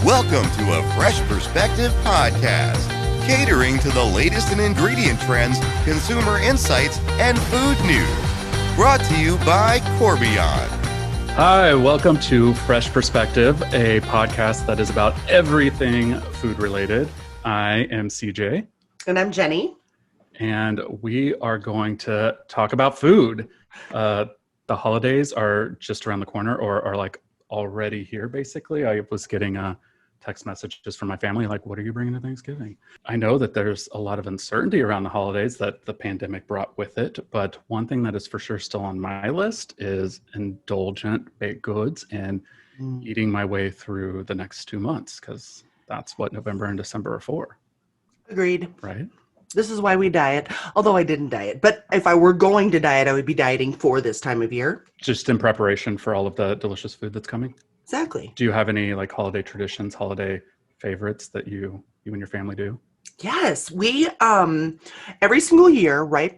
Welcome to a Fresh Perspective podcast, catering to the latest in ingredient trends, consumer insights, and food news. Brought to you by Corbion. Hi, welcome to Fresh Perspective, a podcast that is about everything food related. I am CJ. And I'm Jenny. And we are going to talk about food. The holidays are just around the corner or are like already here, basically. I was getting text messages from my family like, what are you bringing to Thanksgiving? I know that there's a lot of uncertainty around the holidays that the pandemic brought with it, but one thing that is for sure still on my list is indulgent baked goods and eating my way through the next 2 months, because that's what November and December are for. Agreed. Right? This is why we diet, although I didn't diet. But if I were going to diet, I would be dieting for this time of year. Just in preparation for all of the delicious food that's coming? Exactly. Do you have any like holiday traditions, holiday favorites that you and your family do? Yes, we every single year, right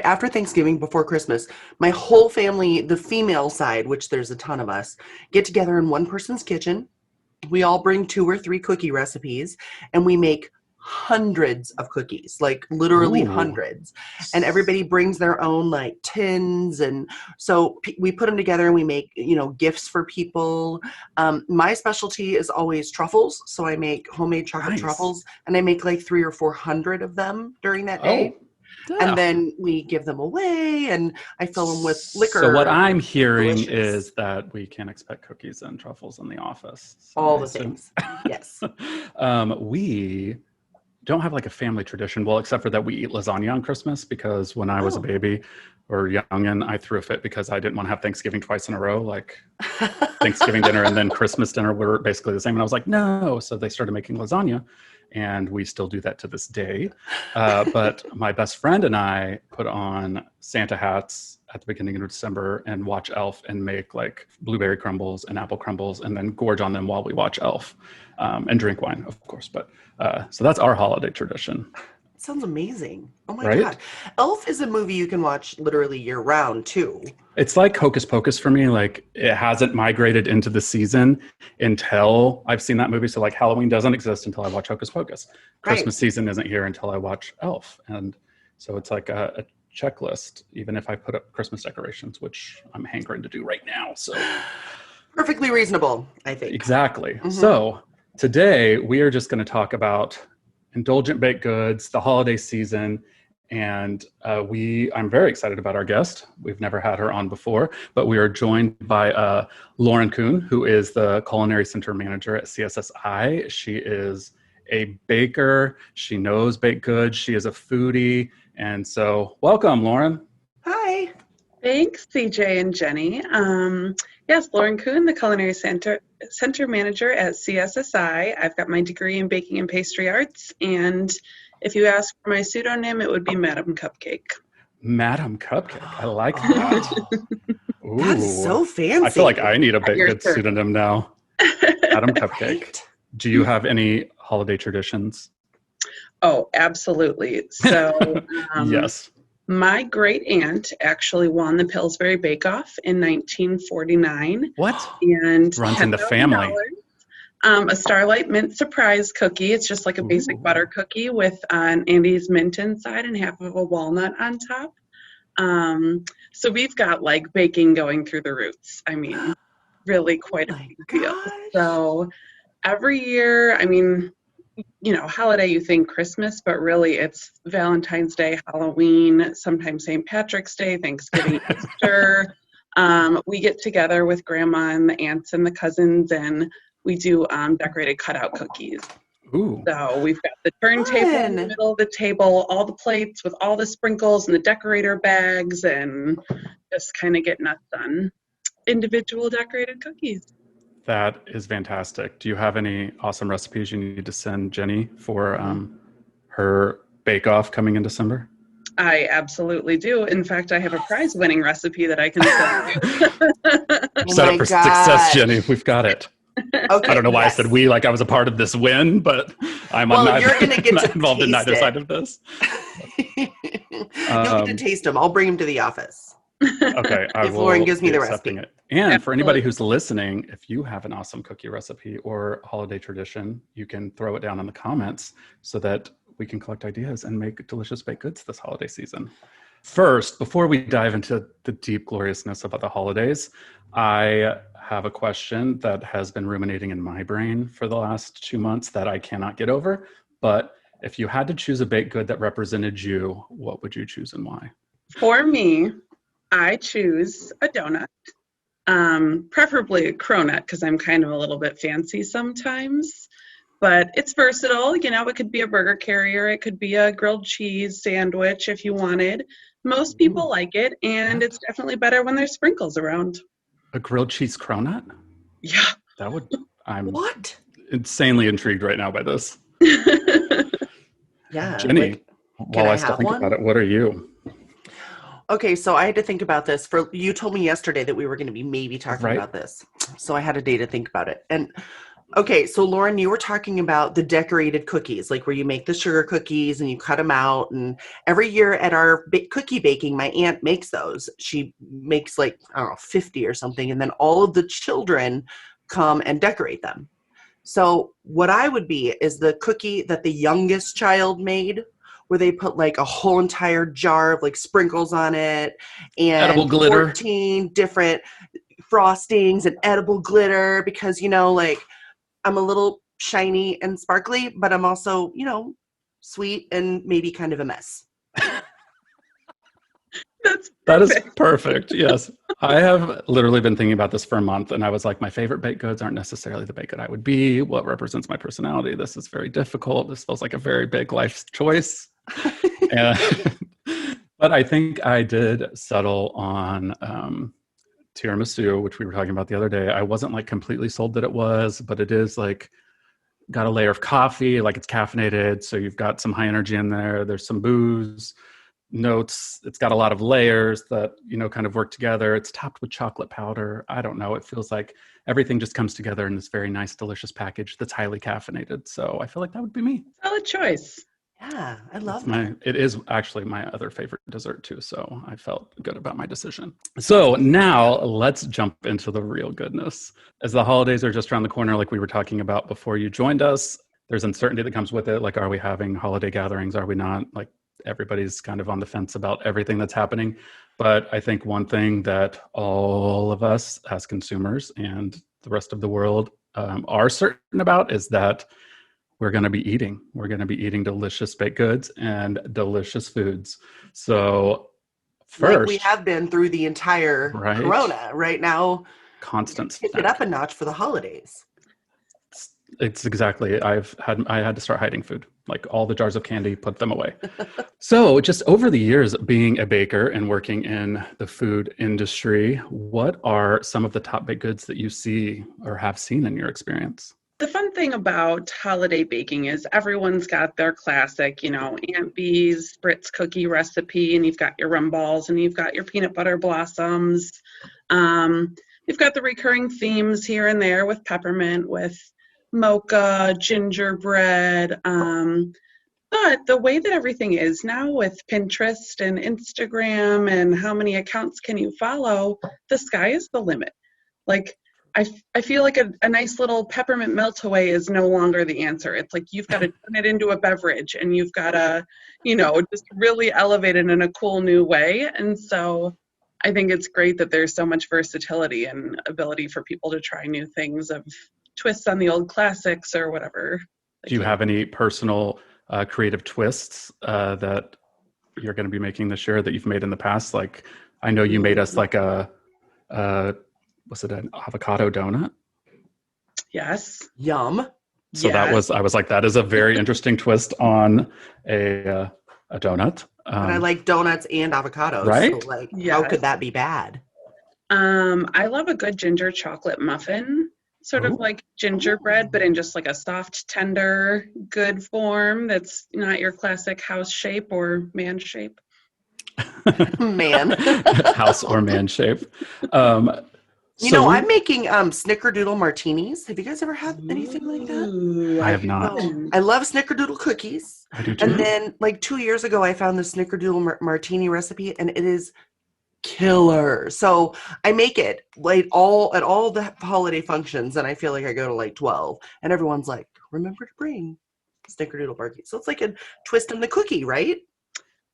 after Thanksgiving, before Christmas, my whole family, the female side, which there's a ton of us, get together in one person's kitchen. We all bring 2 or 3 cookie recipes, and we make hundreds of cookies, like literally hundreds. And everybody brings their own like tins. And so we put them together and we make, gifts for people. My specialty is always truffles. So I make homemade chocolate truffles, and I make like 300 or 400 of them during that day. And then we give them away, and I fill them with liquor. So what I'm hearing is that we can expect cookies and truffles in the office. All the things. Yes. We don't have like a family tradition, well, except for that we eat lasagna on Christmas, because when I was a baby or youngin', I threw a fit because I didn't want to have Thanksgiving twice in a row, like Thanksgiving dinner and then Christmas dinner were basically the same. And I was like, no. So they started making lasagna, and we still do that to this day. But my best friend and I put on Santa hats at the beginning of December and watch Elf and make like blueberry crumbles and apple crumbles and then gorge on them while we watch Elf, and drink wine, of course. But so that's our holiday tradition. Sounds amazing. Oh my God. Elf is a movie you can watch literally year round too. It's like Hocus Pocus for me. Like, it hasn't migrated into the season until I've seen that movie. So like Halloween doesn't exist until I watch Hocus Pocus. Christmas season isn't here until I watch Elf. And so it's like a checklist, even if I put up Christmas decorations, which I'm hankering to do right now. So perfectly reasonable, I think. Exactly. Mm-hmm. So today we are just going to talk about indulgent baked goods, the holiday season, and I'm very excited about our guest. We've never had her on before, but we are joined by Lauren Kuhn, who is the Culinary Center Manager at CSSI. She is a baker. She knows baked goods. She is a foodie. And so welcome, Lauren. Hi. Thanks, CJ and Jenny. Yes, Lauren Kuhn, the Culinary Center Manager at CSSI. I've got my degree in baking and pastry arts, and if you ask for my pseudonym, it would be Madam Cupcake. Madam Cupcake. I like that. Ooh, that's so fancy. I feel like I need a good pseudonym now. Madam Cupcake. Do you have any holiday traditions? Oh, absolutely. So, yes. My great aunt actually won the Pillsbury Bake Off in 1949. What? And runs in the family. A Starlight Mint Surprise cookie. It's just like a basic butter cookie with an Andes mint inside and half of a walnut on top. So we've got like baking going through the roots. I mean, really quite a big deal. So every year, I mean, holiday, you think Christmas, but really it's Valentine's Day, Halloween, sometimes St. Patrick's Day, Thanksgiving, Easter. We get together with grandma and the aunts and the cousins, and we do decorated cutout cookies. Ooh. So we've got the turntable in the middle of the table, all the plates with all the sprinkles and the decorator bags, and just kind of getting us done. Individual decorated cookies. That is fantastic. Do you have any awesome recipes you need to send Jenny for her bake-off coming in December? I absolutely do. In fact, I have a prize-winning recipe that I can send you. Set up for success, Jenny. We've got it. Okay, I don't know why I said we, like I was a part of this win, but I'm you're gonna get to involved in neither side of this. You'll get to taste them. I'll bring them to the office. Okay, I if will Lauren gives me be the accepting recipe. it. And for anybody who's listening, if you have an awesome cookie recipe or holiday tradition, you can throw it down in the comments so that we can collect ideas and make delicious baked goods this holiday season. First, before we dive into the deep gloriousness about the holidays, I have a question that has been ruminating in my brain for the last 2 months that I cannot get over. But if you had to choose a baked good that represented you, what would you choose and why? For me, I choose a donut, preferably a cronut because I'm kind of a little bit fancy sometimes. But it's versatile. You know, it could be a burger carrier. It could be a grilled cheese sandwich if you wanted. Most people like it, and it's definitely better when there's sprinkles around. A grilled cheese cronut? Yeah. That would, I'm What? insanely intrigued right now by this. Yeah. Jenny, while I I still have think one? about it, what are you? Okay, so I had to think about this. You told me yesterday that we were going to be maybe talking Right. about this. So I had a day to think about it. And okay, so Lauren, you were talking about the decorated cookies, like where you make the sugar cookies and you cut them out. And every year at our cookie baking, my aunt makes those. She makes like, I don't know, 50 or something. And then all of the children come and decorate them. So what I would be is the cookie that the youngest child made, where they put like a whole entire jar of like sprinkles on it and Edible glitter. 14 different frostings and edible glitter, because, you know, like I'm a little shiny and sparkly, but I'm also, you know, sweet and maybe kind of a mess. That is perfect. Yes. I have literally been thinking about this for a month, and I was like, my favorite baked goods aren't necessarily the baked good I would be. What represents my personality? This is very difficult. This feels like a very big life choice. But I think I did settle on tiramisu, which we were talking about the other day. I wasn't like completely sold that it was, but it is like got a layer of coffee, like it's caffeinated. So you've got some high energy in there. There's some booze notes. It's got a lot of layers that, you know, kind of work together. It's topped with chocolate powder. I don't know. It feels like everything just comes together in this very nice, delicious package that's highly caffeinated. So I feel like that would be me. Solid choice. Yeah, I love It is actually my other favorite dessert too. So I felt good about my decision. So now let's jump into the real goodness. As the holidays are just around the corner, like we were talking about before you joined us, there's uncertainty that comes with it. Like, are we having holiday gatherings? Are we not? Like, everybody's kind of on the fence about everything that's happening. But I think one thing that all of us as consumers and the rest of the world are certain about is that we're going to be eating. We're going to be eating delicious baked goods and delicious foods. So first, like we have been through the entire Corona. Right now, constant pick it up a notch for the holidays. It's exactly. I had to start hiding food, like all the jars of candy, put them away. So just over the years being a baker and working in the food industry, what are some of the top baked goods that you see or have seen in your experience? The fun thing about holiday baking is everyone's got their classic, you know, Aunt Bee's Brits cookie recipe, and you've got your rum balls and you've got your peanut butter blossoms. You've got the recurring themes here and there with peppermint, with mocha, gingerbread. But the way that everything is now with Pinterest and Instagram and how many accounts can you follow, the sky is the limit. Like, I feel like a nice little peppermint melt-away is no longer the answer. It's like you've got to turn it into a beverage and you've got to, you know, just really elevate it in a cool new way. And so I think it's great that there's so much versatility and ability for people to try new things of twists on the old classics or whatever. Do you have any personal creative twists that you're going to be making this year that you've made in the past? Like, I know you made us like was it an avocado donut? Yes. Yum. So yes. I was like, that is a very interesting twist on a donut. And I like donuts and avocados. Right? So like, how could that be bad? I love a good ginger chocolate muffin, sort of like gingerbread, but in just like a soft, tender, good form that's not your classic house shape or man shape. Man. House or man shape. You know, I'm making snickerdoodle martinis. Have you guys ever had anything like that? I have not. I love snickerdoodle cookies. I do too. And then like 2 years ago, I found the snickerdoodle martini recipe, and it is killer. So I make it like at all the holiday functions, and I feel like I go to like 12, and everyone's like, remember to bring snickerdoodle barky. So it's like a twist on the cookie, right?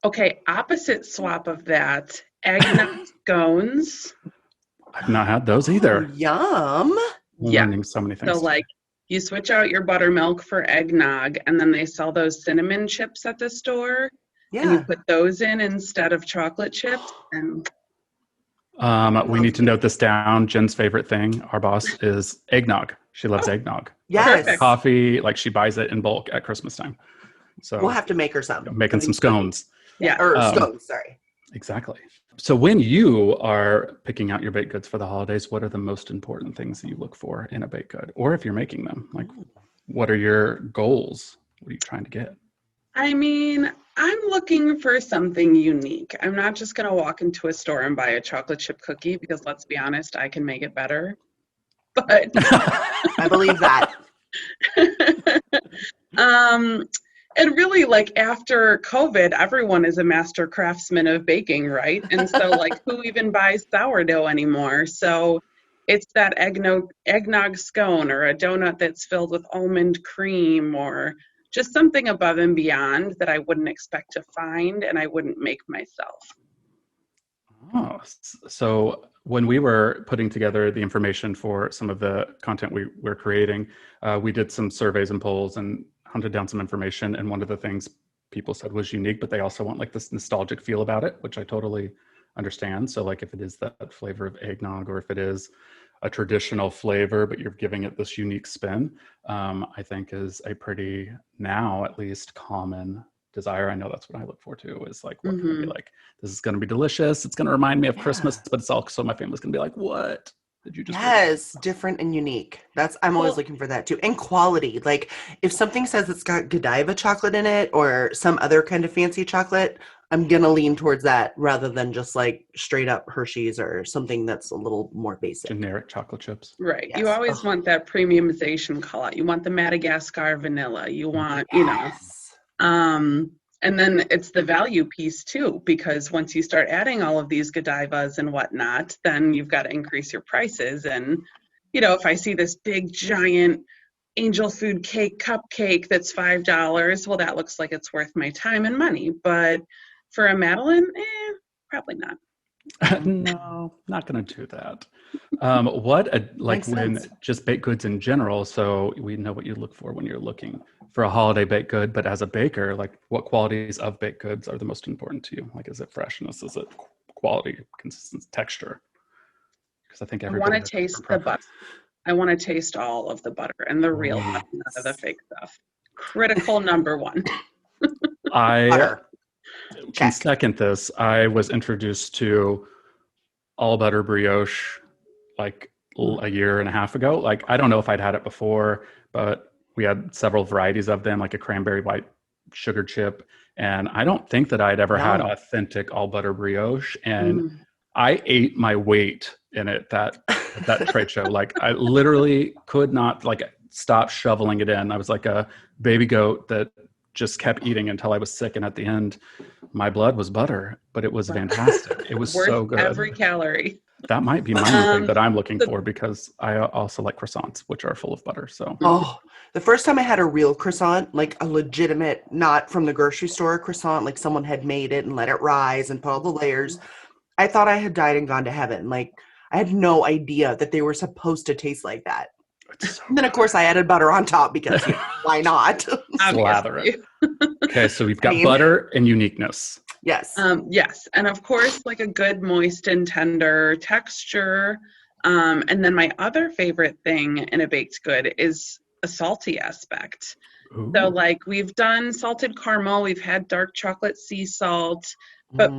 Okay, opposite swap of that, eggnog scones. I've not had those either. Yum. I'm Yeah. learning so many things. So like you switch out your buttermilk for eggnog, and then they sell those cinnamon chips at the store. And you Yeah. put those in instead of chocolate chips. And we need to note this down. Jen's favorite thing, our boss, is eggnog. She loves eggnog. Yes. Perfect. Coffee, like she buys it in bulk at Christmas time. So We'll have to make her some. making some scones. yeah. Or scones, sorry. Exactly. So when you are picking out your baked goods for the holidays, what are the most important things that you look for in a baked good? Or if you're making them, like what are your goals? What are you trying to get? I mean, I'm looking for something unique. I'm not just going to walk into a store and buy a chocolate chip cookie because let's be honest, I can make it better. But I believe that. and really, like after COVID, everyone is a master craftsman of baking, right? And so like who even buys sourdough anymore? So it's that eggnog scone or a donut that's filled with almond cream or just something above and beyond that I wouldn't expect to find and I wouldn't make myself. Oh, so when we were putting together the information for some of the content we're creating, we did some surveys and polls and hunted down some information. And one of the things people said was unique, but they also want like this nostalgic feel about it, which I totally understand. So like if it is that flavor of eggnog or if it is a traditional flavor, but you're giving it this unique spin, I think is a pretty, now at least, common desire. I know that's what I look for too, is like, what can I be like, this is going to be delicious. It's going to remind me of Christmas, but it's also my family's going to be like, what did you just Yes, different and unique. I'm always looking for that too. And quality. Like if something says it's got Godiva chocolate in it or some other kind of fancy chocolate, I'm going to lean towards that rather than just like straight up Hershey's or something that's a little more basic. generic chocolate chips? Right. Yes. You always want that premiumization call out. You want the Madagascar vanilla. You want, Yes. and then it's the value piece too, because once you start adding all of these Godivas and whatnot, then you've got to increase your prices. And, if I see this big giant angel food cake cupcake that's $5, well, that looks like it's worth my time and money. But for a Madeline, probably not. No, not going to do that. Like Makes when sense. just baked goods in general. So we know what you look for when you're looking for a holiday baked good, but as a baker, like what qualities of baked goods are the most important to you? Like, is it freshness? Is it quality, consistency, texture? Because I think everybody want to taste the butter. I want to taste all of the butter and the real butter, none of the fake stuff. Critical number one. I Butter. can Check. second this. I was introduced to all butter brioche like a year and a half ago. Like, I don't know if I'd had it before, but we had several varieties of them, like a cranberry white sugar chip. And I don't think that I'd ever had authentic all butter brioche. And I ate my weight in it that trade show. Like I literally could not like stop shoveling it in. I was like a baby goat that just kept eating until I was sick. And at the end, my blood was butter, but it was fantastic. It was Worth so good. every calorie. That might be my new thing that I'm looking for, because I also like croissants, which are full of butter. So The first time I had a real croissant, like a legitimate, not from the grocery store croissant, like someone had made it and let it rise and put all the layers, I thought I had died and gone to heaven. Like I had no idea that they were supposed to taste like that. And then of course I added butter on top because why not? slather it. Okay, so we've got butter and uniqueness. Yes. Yes. And of course, like a good moist and tender texture. And then my other favorite thing in a baked good is a salty aspect. Ooh. So like we've done salted caramel, we've had dark chocolate sea salt, but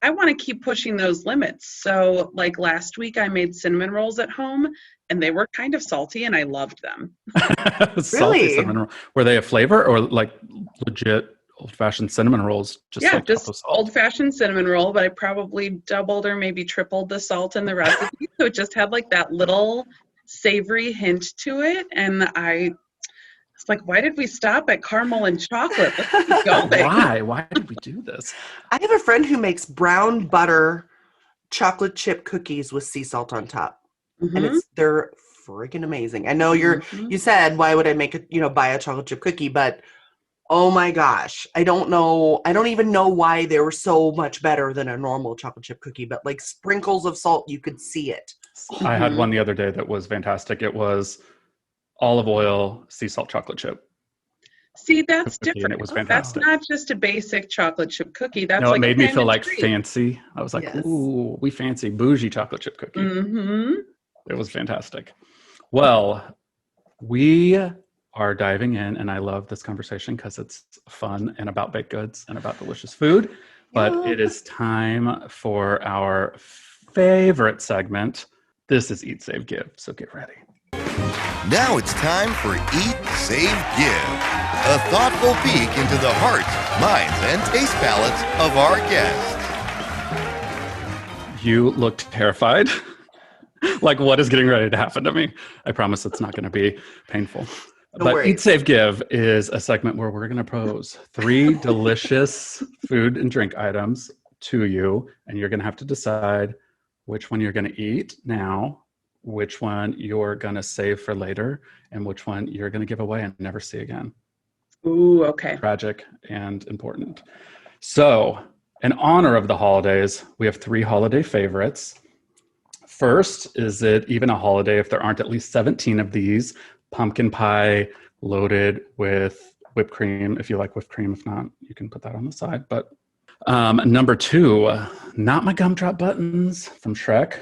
I want to keep pushing those limits. So like last week I made cinnamon rolls at home and they were kind of salty and I loved them. Salty cinnamon roll. Were they a flavor or like legit old-fashioned cinnamon rolls? Just old-fashioned cinnamon roll, but I probably doubled or maybe tripled the salt in the recipe. So it just had like that little savory hint to it. And I was like, why did we stop at caramel and chocolate? Let's keep going. Why did we do this? I have a friend who makes brown butter chocolate chip cookies with sea salt on top. Mhm. And they're freaking amazing. I know you said, why would I make buy a chocolate chip cookie? But oh my gosh, I don't even know why they were so much better than a normal chocolate chip cookie, but like sprinkles of salt, you could see it. I had one the other day that was fantastic. It was olive oil, sea salt chocolate chip. See, that's Cookie, and different. it was That's fantastic. not just a basic chocolate chip cookie. That's No, like it made me feel like treat. fancy. I was like, Yes. ooh, we fancy bougie chocolate chip cookie. Mm-hmm. It was fantastic. Well, we are diving in, and I love this conversation because it's fun and about baked goods and about delicious food. But it is time for our favorite segment. This is Eat, Save, Give. So get ready. Now it's time for Eat, Save, Give, a thoughtful peek into the hearts, minds, and taste palates of our guests. You looked terrified. Like, what is getting ready to happen to me? I promise it's not going to be painful. No but worries. Eat, Save, Give is a segment where we're going to pose 3 delicious food and drink items to you, and you're going to have to decide which one you're going to eat now, which one you're going to save for later, and which one you're going to give away and never see again. Ooh, okay. Tragic and important. So, in honor of the holidays, we have 3 holiday favorites. First, is it even a holiday if there aren't at least 17 of these? Pumpkin pie loaded with whipped cream. If you like whipped cream, if not, you can put that on the side. But number 2, not my gumdrop buttons from Shrek,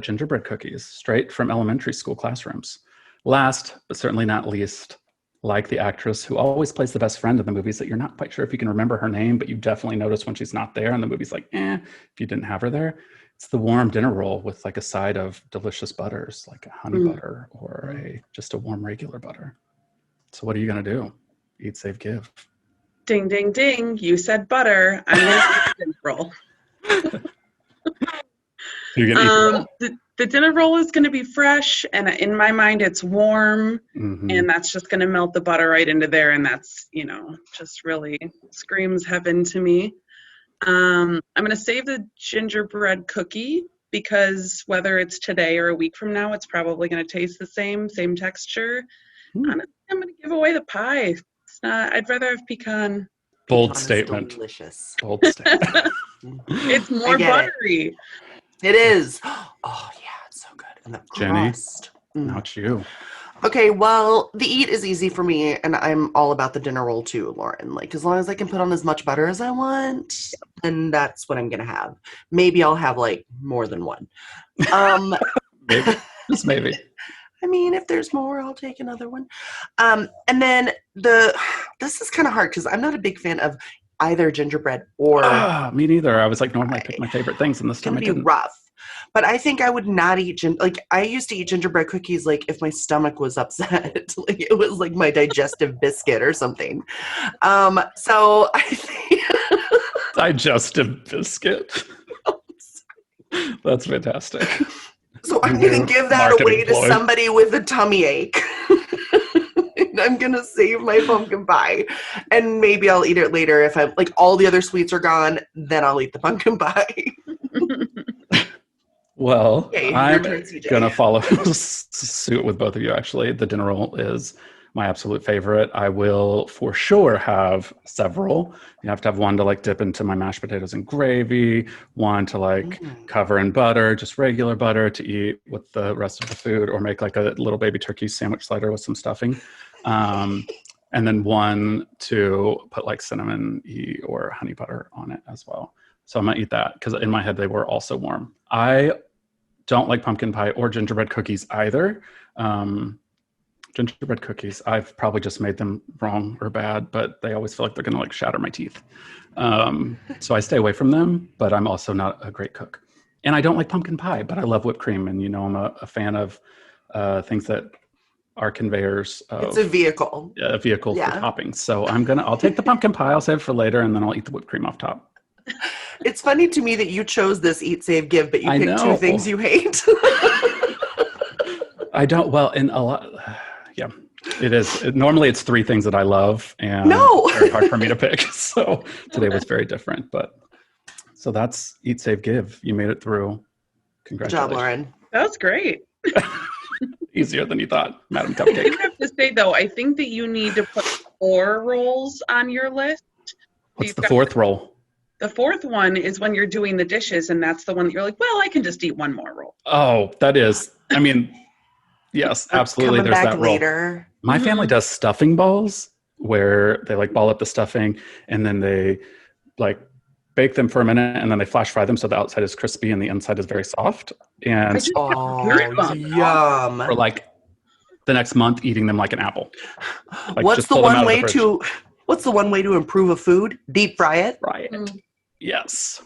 gingerbread cookies, straight from elementary school classrooms. Last, but certainly not least, like the actress who always plays the best friend in the movies that you're not quite sure if you can remember her name, but you definitely notice when she's not there and the movie's like, if you didn't have her there. It's the warm dinner roll with like a side of delicious butters, like a honey butter or just a warm regular butter. So what are you going to do? Eat, save, give. Ding, ding, ding. You said butter. I'm going to eat the dinner roll. You're going to eat the roll? The dinner roll is going to be fresh, and in my mind, it's warm, Mm-hmm. and that's just going to melt the butter right into there, and that's, just really screams heaven to me. I'm going to save the gingerbread cookie because whether it's today or a week from now, it's probably going to taste the same texture. Honestly, I'm going to give away the pie. It's not. I'd rather have pecan. Bold Pecan is statement. delicious. Bold statement. It's more buttery. It is. Oh yeah, it's so good. And the Jenny, crust. now it's you. Okay, well, the eat is easy for me, and I'm all about the dinner roll too, Lauren. Like, as long as I can put on as much butter as I want, then that's what I'm gonna have. Maybe I'll have like more than one. Maybe. Just maybe. I mean, if there's more, I'll take another one. And then this is kind of hard because I'm not a big fan of either gingerbread or. Me neither. I was like, normally I pick my favorite things, and this time I It's gonna didn't. be rough. But I think I would not eat I used to eat gingerbread cookies like if my stomach was upset. Like it was like my digestive biscuit or something. So I think Digestive biscuit. That's fantastic. so I'm gonna give that Marketing away to ploy. somebody with a tummy ache. And I'm gonna save my pumpkin pie. And maybe I'll eat it later if I'm like all the other sweets are gone, then I'll eat the pumpkin pie. Well, Okay, your I'm turn, CJ. going to follow suit with both of you, actually. The dinner roll is my absolute favorite. I will for sure have several. You have to have one to like dip into my mashed potatoes and gravy, one to like cover in butter, just regular butter to eat with the rest of the food, or make like a little baby turkey sandwich slider with some stuffing. And then one to put like cinnamon or honey butter on it as well. So I'm going to eat that because in my head, they were also warm. I don't like pumpkin pie or gingerbread cookies either. Gingerbread cookies, I've probably just made them wrong or bad, but they always feel like they're going to like shatter my teeth. So I stay away from them, but I'm also not a great cook. And I don't like pumpkin pie, but I love whipped cream. And, I'm a fan of things that are conveyors. It's a vehicle. A vehicle for toppings. So I'll take the pumpkin pie, I'll save it for later, and then I'll eat the whipped cream off top. It's funny to me that you chose this eat, save, give, but you picked 2 things you hate. I don't. Well, in a lot, yeah, it is. Normally, it's 3 things that I love, and No. it's very hard for me to pick. So today was very different. But so that's eat, save, give. You made it through Good job, Congratulations. Lauren. That was great. Easier than you thought, Madam I Cupcake. do have to say, though, I think that you need to put 4 rolls on your list. So What's you've the got- fourth roll? The 4th one is when you're doing the dishes, and that's the one that you're like, well, I can just eat one more roll. Oh, that is, I mean, yes, absolutely. Coming There's back that roll. later. My family does stuffing balls where they like ball up the stuffing and then they like bake them for a minute and then they flash fry them so the outside is crispy and the inside is very soft. And I just Oh, goosebumps. yum. for like the next month eating them like an apple. Like, What's just the pull them out one of the way fridge. to What's the one way to improve a food? Deep fry it. Fry it. Mm. Yes.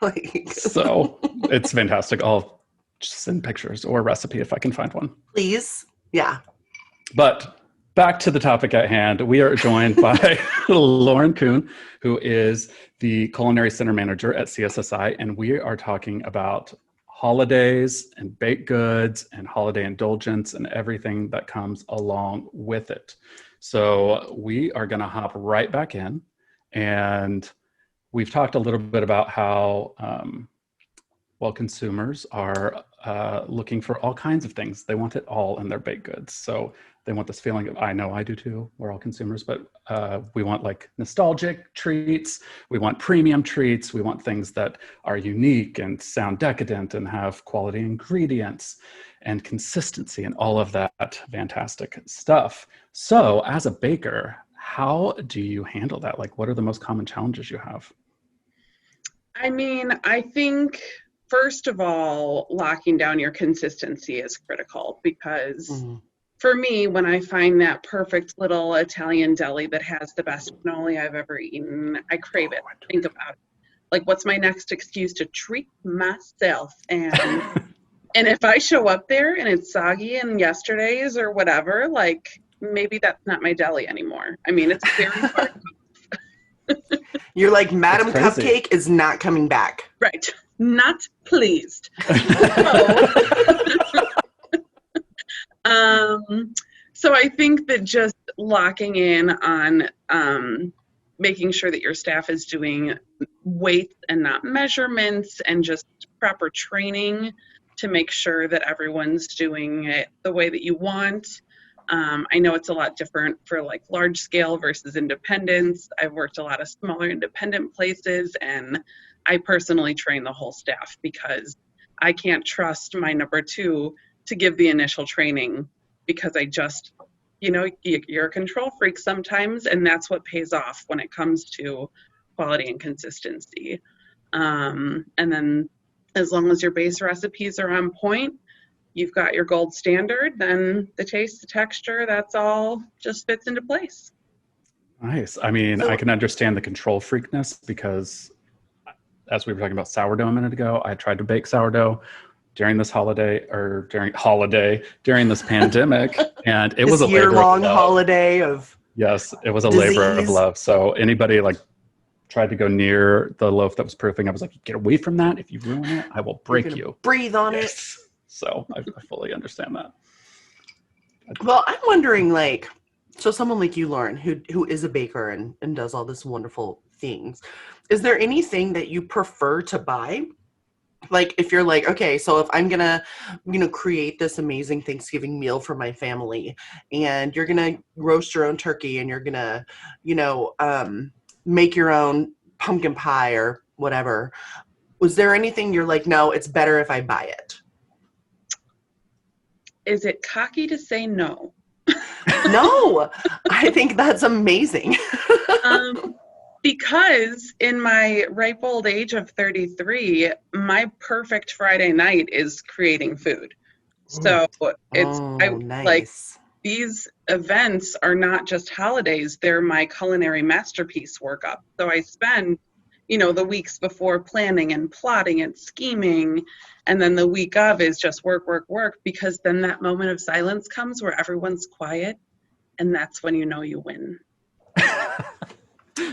Like, So it's fantastic. I'll just send pictures or a recipe if I can find one. please. Yeah. But back to the topic at hand, we are joined by Lauren Kuhn, who is the Culinary Center Manager at CSSI, and we are talking about holidays and baked goods and holiday indulgence and everything that comes along with it. So we are going to hop right back in, and we've talked a little bit about how, consumers are looking for all kinds of things. They want it all in their baked goods. So they want this feeling of, I know I do too, we're all consumers, but we want like nostalgic treats. We want premium treats. We want things that are unique and sound decadent and have quality ingredients and consistency and all of that fantastic stuff. So as a baker, how do you handle that? Like, what are the most common challenges you have? I mean, I think, first of all, locking down your consistency is critical because for me, when I find that perfect little Italian deli that has the best cannoli I've ever eaten, I crave it. Think about it. Like, what's my next excuse to treat myself? And and if I show up there and it's soggy and yesterday's or whatever, like, maybe that's not my deli anymore. I mean, it's very hard. You're like, Madam That's crazy. Cupcake is not coming back. Right. Not pleased. So I think that just locking in on making sure that your staff is doing weights and not measurements and just proper training to make sure that everyone's doing it the way that you want. I know it's a lot different for like large scale versus independents. I've worked a lot of smaller independent places, and I personally train the whole staff because I can't trust my number 2 to give the initial training because I just, you're a control freak sometimes, and that's what pays off when it comes to quality and consistency. And then as long as your base recipes are on point, you've got your gold standard, then the taste, the texture, that's all just fits into place. Nice. I mean, I can understand the control freakness because as we were talking about sourdough a minute ago, I tried to bake sourdough during this during this pandemic, and it was a year-long labor of love. holiday of Yes, it was a labor of disease. love. So anybody like tried to go near the loaf that was proofing, I was like, get away from that. If you ruin it, I will break you. breathe on it. Yes. So I fully understand that. Well, I'm wondering, like, so someone like you, Lauren, who is a baker and does all this wonderful things, is there anything that you prefer to buy? Like, if you're like, okay, so if I'm gonna, create this amazing Thanksgiving meal for my family, and you're gonna roast your own turkey, and you're gonna, make your own pumpkin pie or whatever, was there anything you're like, no, it's better if I buy it? Is it cocky to say no? No, I think that's amazing. Because in my ripe old age of 33, my perfect Friday night is creating food. So it's nice. like these events are not just holidays, they're my culinary masterpiece workup. So I spend, the weeks before planning and plotting and scheming, and then the week of is just work, because then that moment of silence comes where everyone's quiet, and that's when you know you win.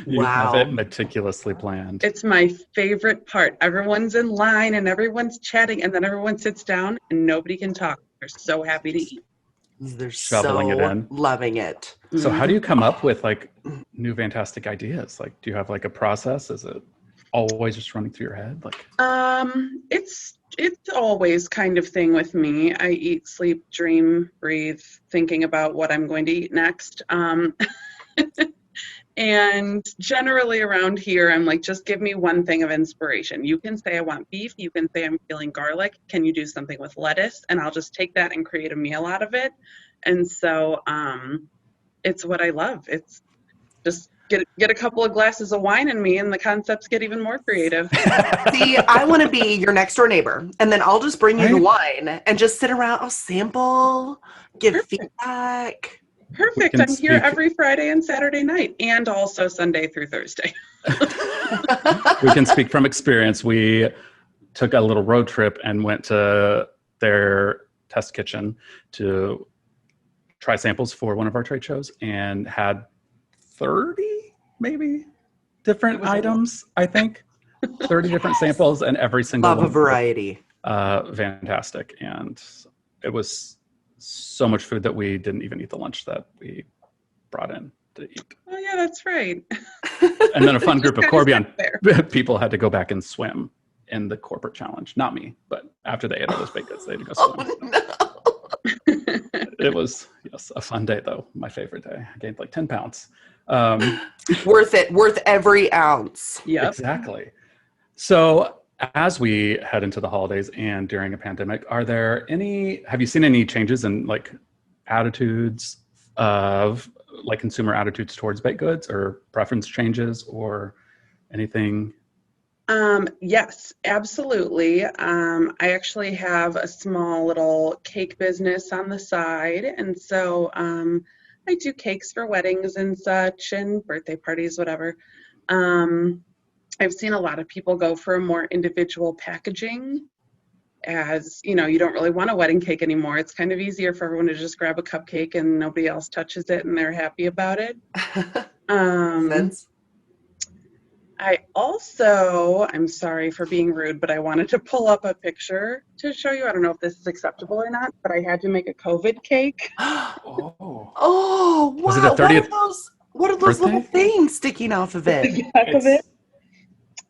You have it meticulously planned. It's my favorite part. Everyone's in line and everyone's chatting, and then everyone sits down and nobody can talk. They're so happy to eat. They're Shoveling so it in. loving it. So how do you come up with like new fantastic ideas? Like, do you have like a process? Is it? always just running through your head? Like, It's always kind of thing with me. I eat, sleep, dream, breathe, thinking about what I'm going to eat next. And generally around here, I'm like, just give me one thing of inspiration. You can say I want beef. You can say I'm feeling garlic. Can you do something with lettuce? And I'll just take that and create a meal out of it. And so it's what I love. It's just get a couple of glasses of wine in me and the concepts get even more creative. See, I want to be your next door neighbor, and then I'll just bring you the wine and just sit around. I'll sample, give feedback. Perfect. I'm here every Friday and Saturday night, and also Sunday through Thursday. We can speak from experience. We took a little road trip and went to their test kitchen to try samples for one of our trade shows, and had 30 maybe different items, I think. 30 different samples, and every single love one a variety. Fantastic. And it was so much food that we didn't even eat the lunch that we brought in to eat. Oh yeah, that's right. And then a fun group of Corbion people had to go back and swim in the corporate challenge. Not me, but after they ate all those baked goods, they had to go swim. Oh, no. It was, yes, a fun day though. My favorite day. I gained like 10 pounds. Worth it. Worth every ounce. Yeah, Exactly. So as we head into the holidays and during a pandemic, have you seen any changes in like attitudes of like consumer attitudes towards baked goods, or preference changes or anything? Yes, absolutely. I actually have a small little cake business on the side. And so I do cakes for weddings and such, and birthday parties, whatever. I've seen a lot of people go for a more individual packaging, as you know, you don't really want a wedding cake anymore. It's kind of easier for everyone to just grab a cupcake and nobody else touches it and they're happy about it. Sense. I'm sorry for being rude, but I wanted to pull up a picture to show you. I don't know if this is acceptable or not, but I had to make a COVID cake. Oh, wow. Was it a 30th what are those little birthday? things sticking off of it? The back of it.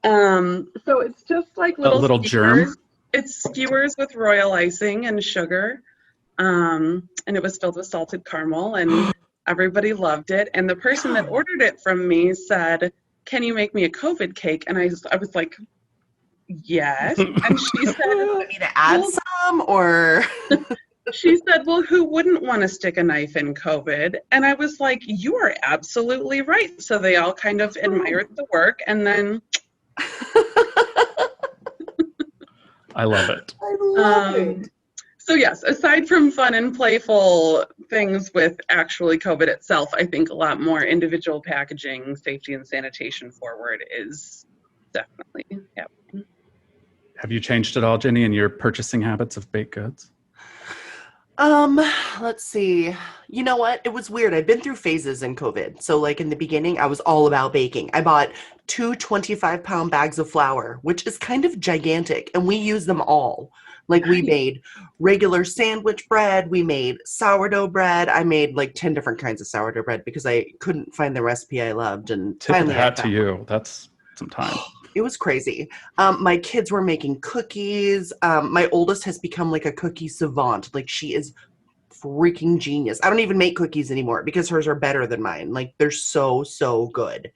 So it's just like little germ. skewers. It's skewers with royal icing and sugar. And it was filled with salted caramel, and everybody loved it. And the person that ordered it from me said, "Can you make me a COVID cake?" And I was like, "Yes." And she said, "I need to add some," or she said, "Well, who wouldn't want to stick a knife in COVID?" And I was like, "You are absolutely right." So they all kind of admired the work, and then I love it. I love it. So yes, aside from fun and playful things with actually COVID itself, I think a lot more individual packaging, safety and sanitation forward is definitely happening. Have you changed at all, Jenny, in your purchasing habits of baked goods? Let's see. You know what? It was weird. I've been through phases in COVID. So like in the beginning, I was all about baking. I bought 2 25-pound bags of flour, which is kind of gigantic, and we use them all. Like we made regular sandwich bread, we made sourdough bread. I made like 10 different kinds of sourdough bread because I couldn't find the recipe I loved. And Tip of finally the hat to you. That's some time. It was crazy. My kids were making cookies. My oldest has become like a cookie savant. Like she is freaking genius. I don't even make cookies anymore because hers are better than mine. Like they're so good.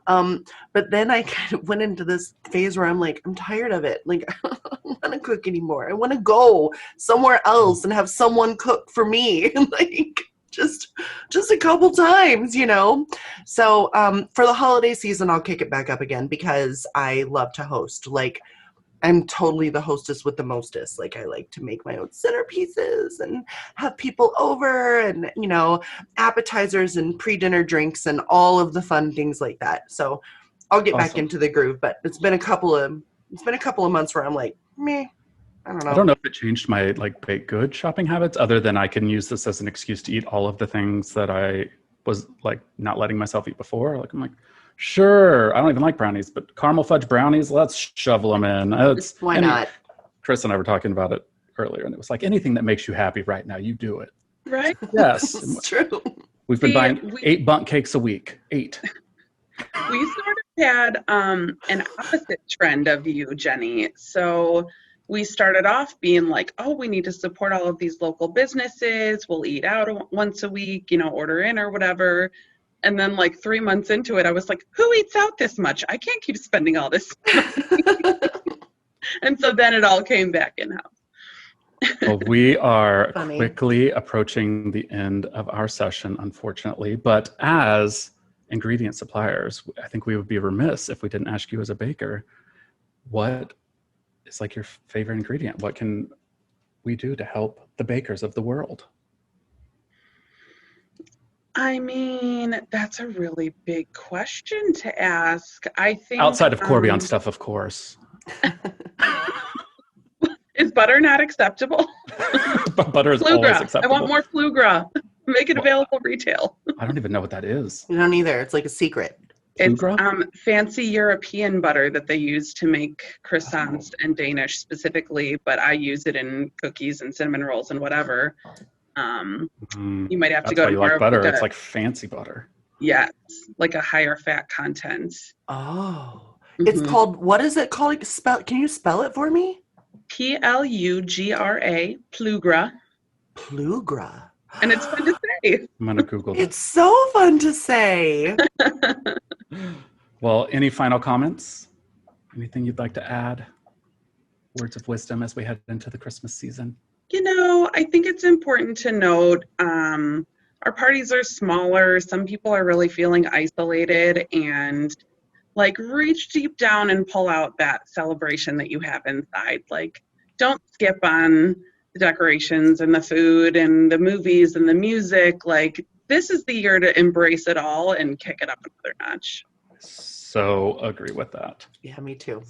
But then I kind of went into this phase where I'm like, I'm tired of it. Like I don't want to cook anymore. I want to go somewhere else and have someone cook for me. Like just a couple times, you know? So for the holiday season, I'll kick it back up again because I love to host. Like I'm totally the hostess with the mostest. Like I like to make my own centerpieces and have people over and, you know, appetizers and pre-dinner drinks and all of the fun things like that. So I'll get back into the groove, but it's been a couple of months where I'm like, meh. I don't know if it changed my like baked good shopping habits, other than I can use this as an excuse to eat all of the things that I was like not letting myself eat before. Like I'm like, sure, I don't even like brownies, but caramel fudge brownies, let's shovel them in. Why not? Chris and I were talking about it earlier, and it was like anything that makes you happy right now, you do it. Right? Yes, it's true. We've been buying 8 bundt cakes a week. 8. We sort of had an opposite trend of you, Jenny. So we started off being like, oh, we need to support all of these local businesses. We'll eat out once a week, order in or whatever. And then like 3 months into it, I was like, who eats out this much? I can't keep spending all this money. And so then it all came back in-house. Well, we are Funny. quickly approaching the end of our session, unfortunately. But as ingredient suppliers, I think we would be remiss if we didn't ask you as a baker, what is like your favorite ingredient? What can we do to help the bakers of the world? I mean, that's a really big question to ask. I think Outside of Corbion stuff, of course. Is butter not acceptable? Butter is always acceptable. I want more foie gras. Make it available retail. I don't even know what that is. You don't either. It's like a secret. It's fancy European butter that they use to make croissants and Danish specifically, but I use it in cookies and cinnamon rolls and whatever. You might have to go to more like butter. It's like fancy butter. Yeah, it's like a higher fat content. Oh, it's called, what is it called? Can you spell it for me? Plugra, Plugra. Plugra. And it's fun to say. I'm going to Google that. It's so fun to say. Well, any final comments? Anything you'd like to add? Words of wisdom as we head into the Christmas season? I think it's important to note our parties are smaller. Some people are really feeling isolated, and like reach deep down and pull out that celebration that you have inside. Like, don't skip on the decorations and the food and the movies and the music. Like, this is the year to embrace it all and kick it up another notch. So agree with that. Yeah, me too.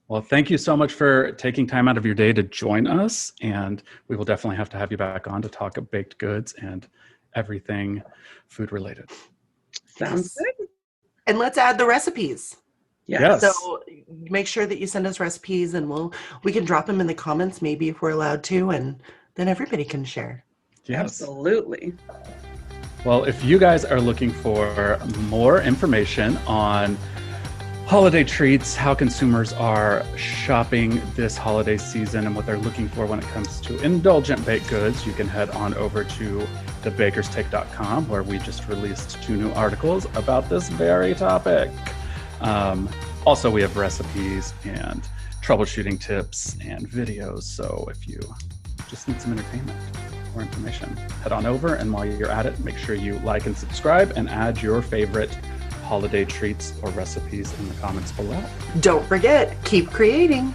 Well, thank you so much for taking time out of your day to join us. And we will definitely have to have you back on to talk of baked goods and everything food related. Sounds good. And let's add the recipes. Yes. So make sure that you send us recipes, and we can drop them in the comments maybe if we're allowed to, and then everybody can share. Yes. Absolutely. Well, if you guys are looking for more information on holiday treats, how consumers are shopping this holiday season, and what they're looking for when it comes to indulgent baked goods, you can head on over to thebakerstake.com, where we just released 2 new articles about this very topic. Also, we have recipes and troubleshooting tips and videos. So if you just need some entertainment or information, head on over. And while you're at it, make sure you like and subscribe and add your favorite holiday treats or recipes in the comments below. Don't forget, keep creating.